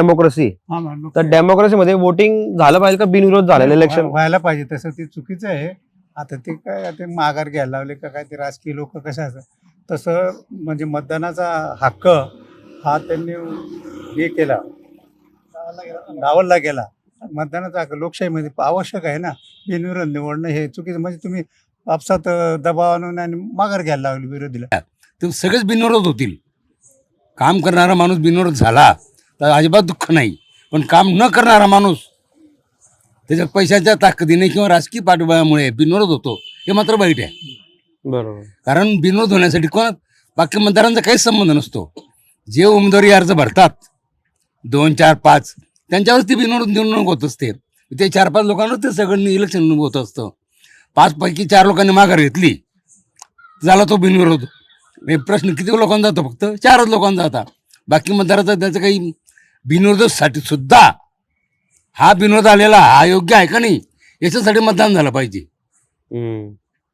Democracy, तर डेमोक्रेसीमध्ये voting झालं पाहिजे का बिनविरोध झालेलं इलेक्शन? व्हायला पाहिजे. तसं ते चुकीचं आहे. आता ते काय ते माघार घ्यायला लावले का काय, ते राजकीय लोक कसं असं तसं म्हणजे मतदानाचा हक्क हा त्यांनी हे केला, डावलला गेला. मतदानाचा हक्क लोकशाहीमध्ये आवश्यक आहे ना. बिनविरोध निवडणं हे चुकीचं, म्हणजे तुम्ही आपसात दबाव आणून आणि माघार घ्यायला लावली विरोधीला. तर सगळेच बिनविरोध होतील. काम करणारा माणूस बिनविरोध झाला तर अजिबात दुःख नाही, पण काम न करणारा माणूस त्याच्या पैशाच्या ताकदीने किंवा राजकीय पाठबळामुळे बिनविरोध होतो, हे मात्र वाईट आहे. बरोबर. कारण बिनविरोध होण्यासाठी बाकी मतदारांचा काहीच संबंध नसतो. जे उमेदवारी अर्ज भरतात 2, 4, 5 त्यांच्यावर ती बिनविरोध निवडणूक होत असते. ते 4-5 लोकांवर ते सगळं इलेक्शन होत असतं. 5 पैकी 4 लोकांनी माघार घेतली, झाला तो बिनविरोध. प्रश्न किती लोकांना जातो? फक्त 4च लोकांना जातात. बाकी मतदाराचा त्याचं काही बिनविरोधासाठी सुद्धा हा बिनविरोध आलेला हा योग्य आहे का नाही याच्यासाठी मतदान झालं पाहिजे.